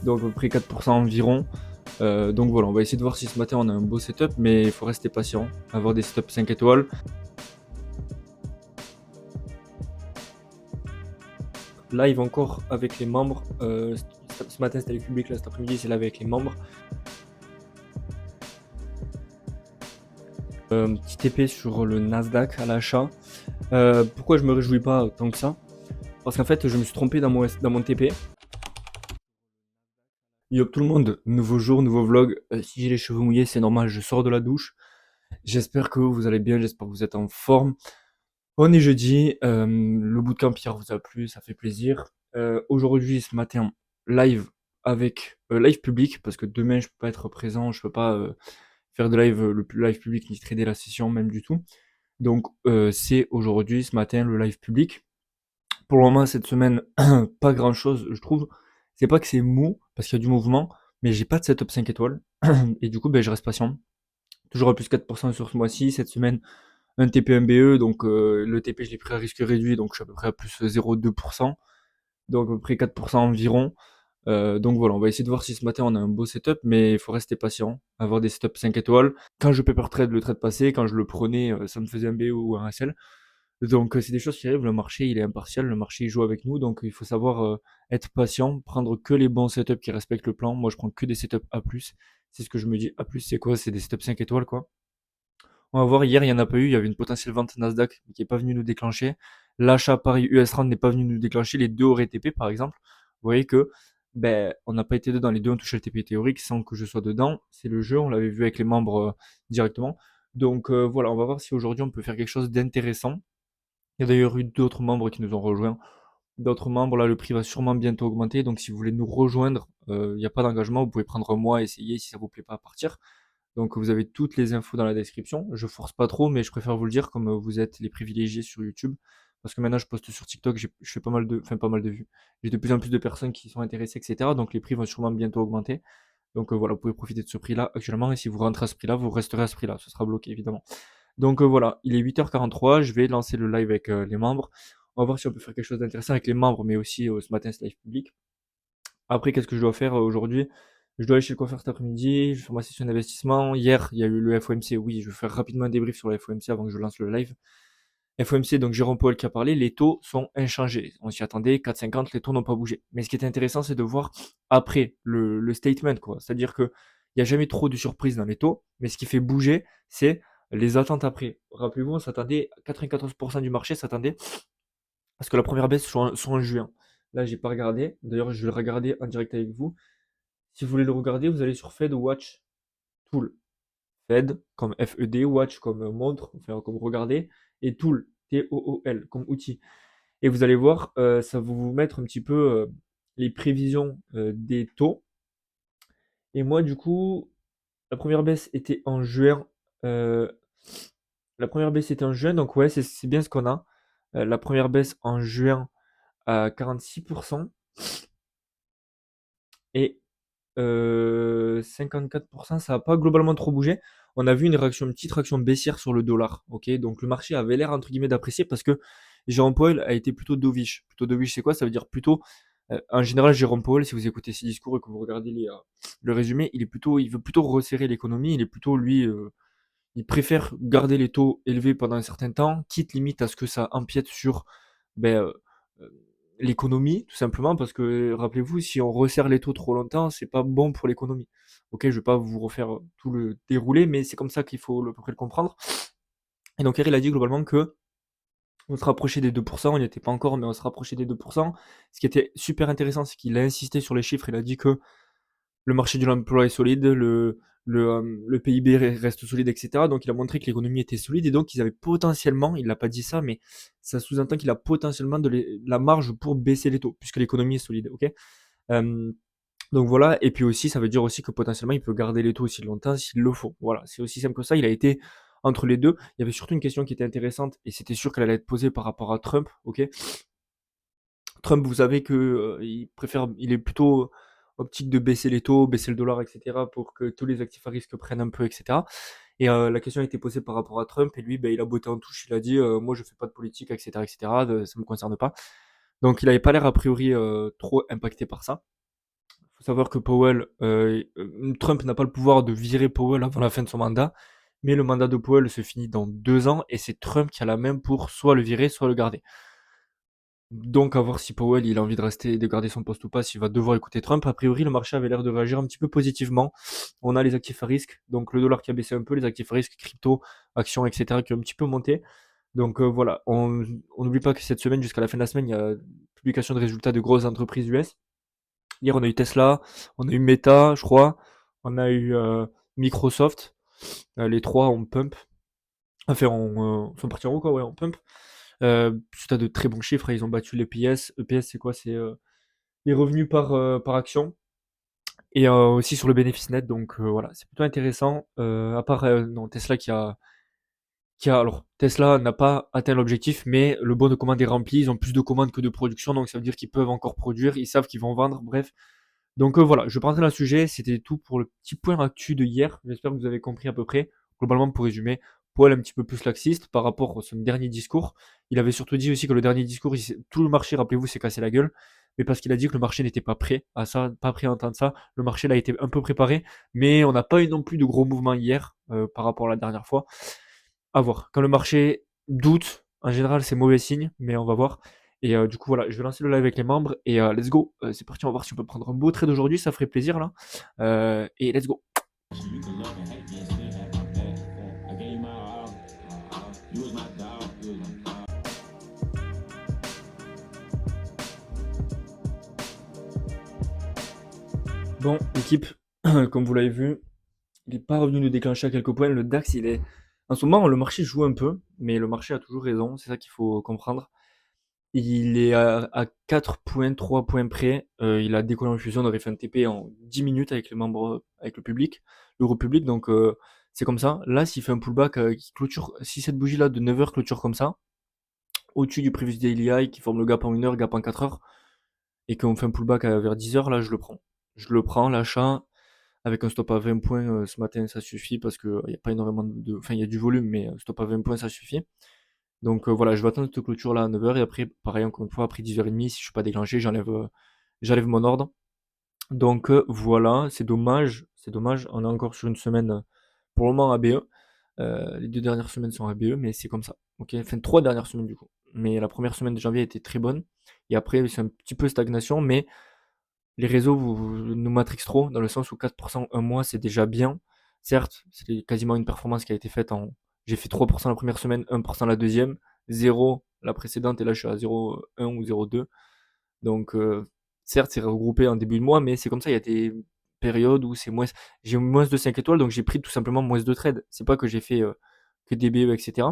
donc à peu près 4% environ. Donc voilà, on va essayer de voir si ce matin on a un beau setup, mais il faut rester patient, avoir des setups 5 étoiles. Live encore avec les membres. Ce matin c'était avec le public, là cet après-midi c'est live avec les membres. Petit TP sur le Nasdaq à l'achat. Pourquoi je me réjouis pas tant que ça? Parce qu'en fait je me suis trompé dans mon TP. Yo tout le monde, nouveau jour, nouveau vlog. Si j'ai les cheveux mouillés c'est normal, je sors de la douche. J'espère que vous allez bien, j'espère que vous êtes en forme. On est jeudi, le bootcamp hier vous a plu, ça fait plaisir. Aujourd'hui, ce matin, live avec live public, parce que demain je peux pas être présent, je peux pas faire de live, le live public ni trader la session même du tout. Donc c'est aujourd'hui, ce matin, le live public. Pour le moment, cette semaine, pas grand chose, je trouve. C'est pas que c'est mou, parce qu'il y a du mouvement, mais j'ai pas de setup 5 étoiles. Et du coup, ben, je reste patient. Toujours à plus 4% sur ce mois-ci. Cette semaine, un TP MBE, donc le TP je l'ai pris à risque réduit, donc je suis à peu près à plus 0,2%, donc à peu près 4% environ. Donc voilà, on va essayer de voir si ce matin on a un beau setup, mais il faut rester patient, avoir des setups 5 étoiles. Quand je paper trade le trade passé, quand je le prenais, ça me faisait un BE ou un SL. Donc c'est des choses qui arrivent, le marché il est impartial, le marché il joue avec nous, donc il faut savoir être patient, prendre que les bons setups qui respectent le plan. Moi je prends que des setups A+, c'est ce que je me dis. A+, c'est quoi? C'est des setups 5 étoiles quoi. On va voir, hier, il n'y en a pas eu. Il y avait une potentielle vente Nasdaq qui n'est pas venue nous déclencher. L'achat Paris US Rand n'est pas venu nous déclencher. Les deux auraient TP, par exemple. Vous voyez que ben, on n'a pas été dedans. Les deux ont touché le TP théorique sans que je sois dedans. C'est le jeu. On l'avait vu avec les membres directement. Donc voilà, on va voir si aujourd'hui on peut faire quelque chose d'intéressant. Il y a d'ailleurs eu d'autres membres qui nous ont rejoints. D'autres membres, là, le prix va sûrement bientôt augmenter. Donc si vous voulez nous rejoindre, il n'y a pas d'engagement. Vous pouvez prendre un mois, essayer. Si ça vous plaît pas, partir. Donc vous avez toutes les infos dans la description. Je force pas trop, mais je préfère vous le dire comme vous êtes les privilégiés sur YouTube. Parce que maintenant je poste sur TikTok, je fais pas mal de vues. J'ai de plus en plus de personnes qui sont intéressées, etc. Donc les prix vont sûrement bientôt augmenter. Donc voilà, vous pouvez profiter de ce prix-là actuellement. Et si vous rentrez à ce prix-là, vous resterez à ce prix-là. Ce sera bloqué évidemment. Donc voilà, il est 8h43. Je vais lancer le live avec les membres. On va voir si on peut faire quelque chose d'intéressant avec les membres, mais aussi ce matin, ce live public. Après, qu'est-ce que je dois faire aujourd'hui? Je dois aller chez le coiffeur cet après-midi, je vais faire ma session d'investissement. Hier, il y a eu le FOMC. Oui, je vais faire rapidement un débrief sur le FOMC avant que je lance le live. FOMC, donc Jérôme Powell qui a parlé, les taux sont inchangés. On s'y attendait, 4,50, les taux n'ont pas bougé. Mais ce qui est intéressant, c'est de voir après le statement, quoi. C'est-à-dire que il n'y a jamais trop de surprises dans les taux, mais ce qui fait bouger, c'est les attentes après. Rappelez-vous, on s'attendait, 94% du marché s'attendait à ce que la première baisse soit en juin. Là, j'ai pas regardé. D'ailleurs, je vais le regarder en direct avec vous. Si vous voulez le regarder, vous allez sur Fed Watch Tool. Fed comme FED, Watch comme montre, enfin comme regarder, et Tool, T-O-O-L, comme outil. Et vous allez voir, ça va vous mettre un petit peu les prévisions des taux. Et moi, du coup, la première baisse était en juin. euh, la première baisse était en juin, donc ouais, c'est bien ce qu'on a. La première baisse en juin à 46%. Et 54%, ça n'a pas globalement trop bougé. On a vu une petite réaction baissière sur le dollar. Ok, donc le marché avait l'air entre guillemets d'apprécier parce que Jérôme Powell a été plutôt dovish. Plutôt dovish, c'est quoi? Ça veut dire plutôt. En général, Jérôme Powell, si vous écoutez ses discours et que vous regardez le résumé, il veut plutôt resserrer l'économie. Il est plutôt lui, il préfère garder les taux élevés pendant un certain temps, quitte limite à ce que ça empiète sur ben, l'économie, tout simplement, parce que rappelez-vous, si on resserre les taux trop longtemps, c'est pas bon pour l'économie. Ok, je vais pas vous refaire tout le déroulé, mais c'est comme ça qu'il faut à peu près le comprendre. Et donc Eric a dit globalement que on se rapprochait des 2%, on n'y était pas encore, mais on se rapprochait des 2%. Ce qui était super intéressant, c'est qu'il a insisté sur les chiffres, il a dit que le marché de l'emploi est solide, le PIB reste solide, etc. Donc il a montré que l'économie était solide et donc ils avaient potentiellement, il n'a pas dit ça, mais ça sous-entend qu'il a potentiellement de la marge pour baisser les taux, puisque l'économie est solide, ok. Euh, donc voilà, et puis aussi, ça veut dire aussi que potentiellement, il peut garder les taux aussi longtemps s'il le faut. Voilà, c'est aussi simple que ça. Il a été entre les deux. Il y avait surtout une question qui était intéressante, et c'était sûr qu'elle allait être posée par rapport à Trump, ok. Trump, vous savez que il est plutôt optique de baisser les taux, baisser le dollar, etc., pour que tous les actifs à risque prennent un peu, etc. Et la question a été posée par rapport à Trump, et lui, ben, il a botté en touche, il a dit, moi, je fais pas de politique, etc., etc., ça me concerne pas. Donc, il avait pas l'air a priori trop impacté par ça. faut savoir que Powell, Trump n'a pas le pouvoir de virer Powell avant la fin de son mandat, mais le mandat de Powell se finit dans 2 ans et c'est Trump qui a la main pour soit le virer, soit le garder. Donc à voir si Powell il a envie de rester, de garder son poste ou pas, s'il va devoir écouter Trump. A priori, le marché avait l'air de réagir un petit peu positivement. On a les actifs à risque, donc le dollar qui a baissé un peu, les actifs à risque, crypto, actions, etc. qui ont un petit peu monté. Donc voilà, on n'oublie pas que cette semaine, jusqu'à la fin de la semaine, il y a publication de résultats de grosses entreprises US. Hier, on a eu Tesla, on a eu Meta, je crois, on a eu Microsoft. Les trois ont pump, enfin, sont partis en haut, quoi, ouais, en pump. Suite à de très bons chiffres, ils ont battu l'EPS. EPS, c'est quoi? C'est les revenus par action. Et aussi sur le bénéfice net, donc voilà, c'est plutôt intéressant. À part non, Tesla alors Tesla n'a pas atteint l'objectif, mais le bon de commande est rempli. Ils ont plus de commandes que de production, donc ça veut dire qu'ils peuvent encore produire. Ils savent qu'ils vont vendre. Bref, donc voilà, je vais pas rentrer dans le sujet, c'était tout pour le petit point actu de hier. J'espère que vous avez compris à peu près. Globalement, pour résumer, Paul un petit peu plus laxiste par rapport à son dernier discours. Il avait surtout dit aussi que le dernier discours, tout le marché, rappelez-vous, s'est cassé la gueule. Mais parce qu'il a dit que le marché n'était pas prêt à ça, pas prêt à entendre ça. Le marché là a été un peu préparé, mais on n'a pas eu non plus de gros mouvements hier par rapport à la dernière fois. À voir. Quand le marché doute, en général, c'est mauvais signe, mais on va voir. Et du coup, voilà, je vais lancer le live avec les membres et let's go. C'est parti, on va voir si on peut prendre un beau trade aujourd'hui, ça ferait plaisir là. Et let's go. Bon, l'équipe, comme vous l'avez vu, il n'est pas revenu nous déclencher à quelques points. Le DAX, il est. En ce moment, le marché joue un peu, mais le marché a toujours raison, c'est ça qu'il faut comprendre. Il est à 4 points, 3 points près. Il a décollé en fusion, on aurait fait un TP en 10 minutes avec les membres, avec le public, l'euro public. Donc c'est comme ça. Là, s'il fait un pullback qui clôture, si cette bougie là de 9 heures clôture comme ça, au-dessus du previous daily high qui forme le gap en 1 heure, gap en 4 heures, et qu'on fait un pullback vers 10 heures, là je le prends. Je le prends, l'achat, avec un stop à 20 points ce matin, ça suffit parce qu'il n'y a pas énormément de. Enfin, il y a du volume, mais stop à 20 points, ça suffit. Donc voilà, je vais attendre cette clôture là à 9 heures et après, pareil, encore une fois, après 10h30, si je suis pas déclenché, j'enlève mon ordre. Donc voilà, c'est dommage, on est encore sur une semaine pour le moment ABE. Les 2 dernières semaines sont ABE, mais c'est comme ça. Ok, enfin 3 dernières semaines du coup. Mais la première semaine de janvier était très bonne. Et après, c'est un petit peu stagnation, mais les réseaux nous matrixent trop, dans le sens où 4% un mois, c'est déjà bien. Certes, c'est quasiment une performance qui a été faite en. J'ai fait 3% la première semaine, 1% la deuxième, 0 la précédente, et là je suis à 0,1 ou 0,2. Donc, certes, c'est regroupé en début de mois, mais c'est comme ça, il y a des périodes où c'est moins. J'ai moins de 5 étoiles, donc j'ai pris tout simplement moins de trades. C'est pas que j'ai fait que des BE, etc.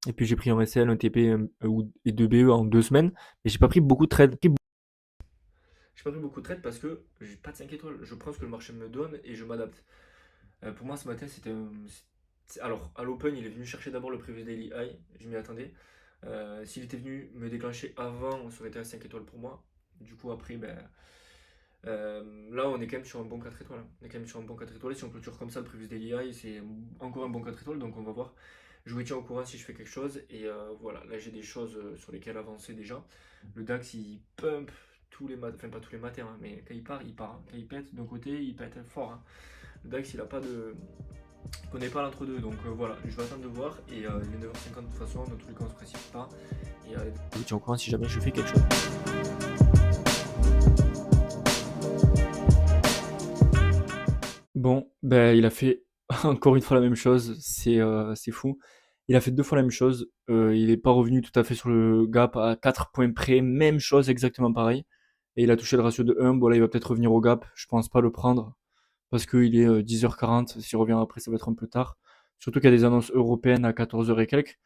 Et puis j'ai pris un SL, un TP et 2 BE en 2 semaines, mais j'ai pas pris beaucoup de trades. J'ai pas pris beaucoup de trades parce que j'ai pas de 5 étoiles. Je prends ce que le marché me donne et je m'adapte. Pour moi, ce matin, c'était. Alors, à l'open, il est venu chercher d'abord le previous daily high. Je m'y attendais. S'il était venu me déclencher avant, ça aurait été un 5 étoiles pour moi. Du coup, après, ben. Là, on est quand même sur un bon 4 étoiles. On est quand même sur un bon 4 étoiles. Et si on clôture comme ça le previous daily high, c'est encore un bon 4 étoiles. Donc, on va voir. Je vous tiens au courant si je fais quelque chose. Et voilà, là, j'ai des choses sur lesquelles avancer déjà. Le DAX, il pump tous les matins, enfin pas tous les matins, hein, mais quand il part, il part. Hein. Quand il pète d'un côté, il pète fort. Hein. Le DAX, il a pas de. Il connaît pas l'entre-deux, donc voilà, je vais attendre de voir. Et il est 9h50 de toute façon, dans tous les cas, on se précipite pas. Et je vous tiens au courant si jamais je fais quelque chose. Bon, ben il a fait encore une fois la même chose, c'est fou. Il a fait 2 fois la même chose, il est pas revenu tout à fait sur le gap à 4 points près, même chose, exactement pareil. Et il a touché le ratio de 1, bon là il va peut-être revenir au gap, je pense pas le prendre, parce qu'il est 10h40, s'il revient après ça va être un peu tard. Surtout qu'il y a des annonces européennes à 14h et quelques.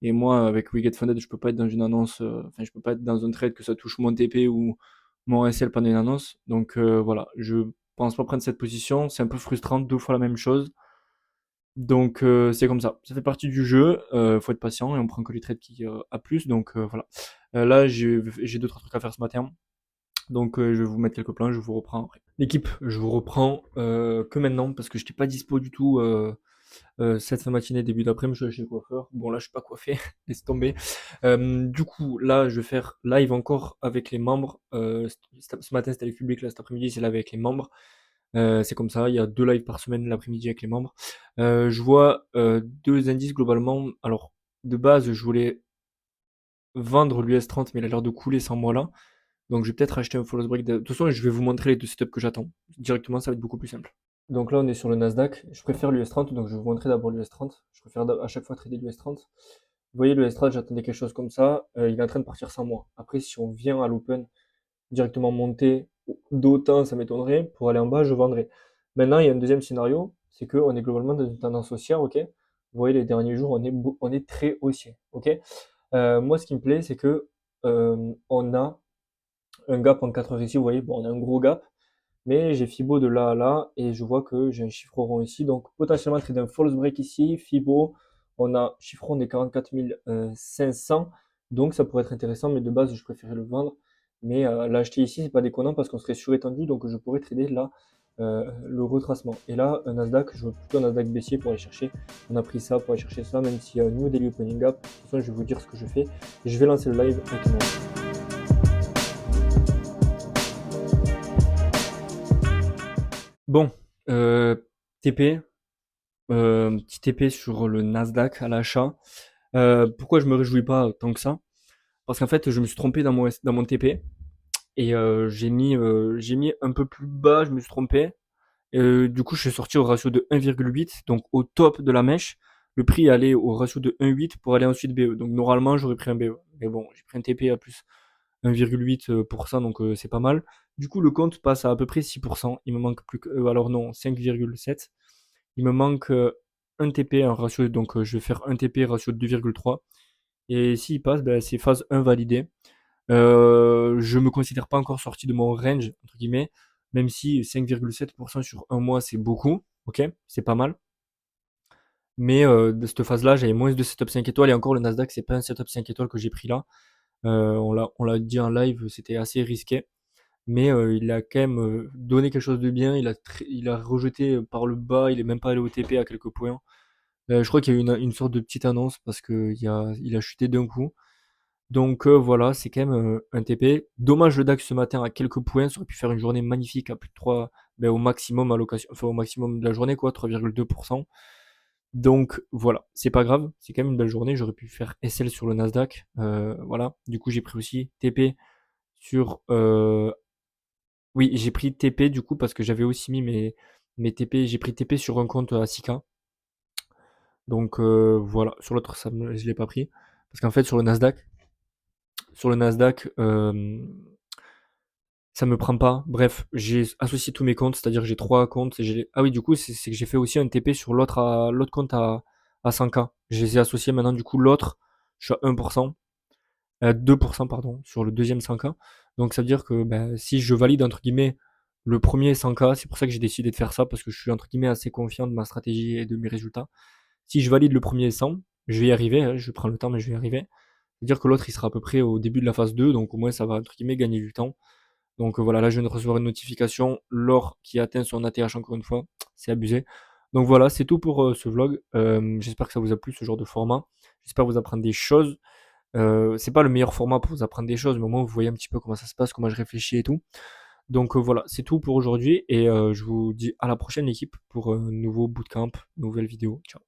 Et moi avec We Get Funded, je peux pas être dans une annonce, enfin je peux pas être dans un trade que ça touche mon TP ou mon SL pendant une annonce. Donc voilà, je pense pas prendre cette position, c'est un peu frustrant, 2 fois la même chose. Donc c'est comme ça, ça fait partie du jeu, faut être patient et on prend que les trades qui a plus. Donc voilà. Là j'ai 2-3 trucs à faire ce matin. Donc je vais vous mettre quelques plans, je vous reprends après. L'équipe, je vous reprends que maintenant parce que je n'étais pas dispo du tout Cette fin de matinée, début d'après-midi, je suis allé chez le coiffeur. Bon, là, je suis pas coiffé, laisse tomber. Du coup, là, je vais faire live encore avec les membres. Ce matin, c'était avec le public, là, cet après-midi, c'est live avec les membres. C'est comme ça, il y a 2 lives par semaine l'après-midi avec les membres. Je vois 2 indices globalement. Alors, de base, je voulais vendre l'US30, mais il a l'air de couler sans moi là. Donc, je vais peut-être acheter un Follow Break. De toute façon, je vais vous montrer les 2 setups que j'attends. Directement, ça va être beaucoup plus simple. Donc là, on est sur le Nasdaq. Je préfère l'US30, donc je vais vous montrer d'abord l'US30. Je préfère à chaque fois trader l'US30. Vous voyez, le S30, j'attendais quelque chose comme ça. Il est en train de partir sans moi. Après, si on vient à l'open directement monter d'autant, ça m'étonnerait. Pour aller en bas, je vendrais. Maintenant, il y a un deuxième scénario, c'est qu'on est globalement dans une tendance haussière, ok? Vous voyez, les derniers jours, on est très haussier, ok? Moi, ce qui me plaît, c'est que on a un gap en 4 heures ici. Vous voyez, bon, on a un gros gap, mais j'ai Fibo de là à là et je vois que j'ai un chiffre rond ici. Donc potentiellement trader un false break ici, Fibo, on a chiffre rond des 44 500. Donc ça pourrait être intéressant, mais de base je préférais le vendre. Mais l'acheter ici, c'est pas déconnant parce qu'on serait surétendu, donc je pourrais trader là le retracement. Et là, un Nasdaq, je veux plutôt un Nasdaq baissier pour aller chercher. On a pris ça pour aller chercher ça, même s'il y a un new daily opening gap. De toute façon, je vais vous dire ce que je fais. Et je vais lancer le live maintenant. Bon, TP, petit TP sur le Nasdaq à l'achat. Pourquoi je me réjouis pas tant que ça? Parce qu'en fait, je me suis trompé dans mon TP et j'ai mis un peu plus bas, je me suis trompé. Du coup, je suis sorti au ratio de 1,8, donc au top de la mèche. Le prix allait au ratio de 1,8 pour aller ensuite BE. Donc normalement, j'aurais pris un BE. Mais bon, j'ai pris un TP à plus 1,8%, donc c'est pas mal. Du coup, le compte passe à peu près 6%. Il me manque plus que, alors non, 5,7. Il me manque un TP, un ratio, donc je vais faire un TP ratio de 2,3. Et s'il passe, ben, c'est phase 1 validée. Je me considère pas encore sorti de mon range, entre guillemets, même si 5,7% sur un mois, c'est beaucoup, ok, c'est pas mal. Mais de cette phase-là, j'avais moins de setup 5 étoiles, et encore le Nasdaq, c'est pas un setup 5 étoiles que j'ai pris là. On l'a dit en live, c'était assez risqué. Mais il a quand même donné quelque chose de bien. Il a rejeté par le bas, il est même pas allé au TP à quelques points. Je crois qu'il y a eu une sorte de petite annonce parce il a chuté d'un coup. Donc voilà, c'est quand même un TP. Dommage le DAX ce matin à quelques points, ça aurait pu faire une journée magnifique à plus de 3, ben, au maximum allocation, enfin au maximum de la journée quoi, 3,2%. Donc voilà, c'est pas grave, c'est quand même une belle journée. J'aurais pu faire SL sur le Nasdaq, voilà. Du coup j'ai pris aussi TP sur oui, j'ai pris TP du coup parce que j'avais aussi mis mes TP, j'ai pris TP sur un compte à 6K. Donc voilà, sur l'autre je l'ai pas pris parce qu'en fait sur le Nasdaq ça me prend pas. Bref, j'ai associé tous mes comptes, c'est-à-dire que j'ai 3 comptes. Ah oui, du coup, c'est que j'ai fait aussi un TP sur l'autre compte à 100K. Je les ai associés maintenant, du coup, l'autre, je suis à 1%, 2%, pardon, sur le deuxième 100K. Donc ça veut dire que ben, si je valide, entre guillemets, le premier 100K, c'est pour ça que j'ai décidé de faire ça, parce que je suis, entre guillemets, assez confiant de ma stratégie et de mes résultats. Si je valide le premier 100, je vais y arriver, hein, je prends le temps, mais je vais y arriver. Ça veut dire que l'autre, il sera à peu près au début de la phase 2, donc au moins, ça va, entre guillemets, gagner du temps. Donc voilà, là je viens de recevoir une notification, l'or qui atteint son ATH encore une fois, c'est abusé. Donc voilà, c'est tout pour ce vlog. J'espère que ça vous a plu ce genre de format. J'espère vous apprendre des choses. C'est pas le meilleur format pour vous apprendre des choses, mais au moins vous voyez un petit peu comment ça se passe, comment je réfléchis et tout. Donc voilà, c'est tout pour aujourd'hui et je vous dis à la prochaine l'équipe pour un nouveau bootcamp, nouvelle vidéo. Ciao.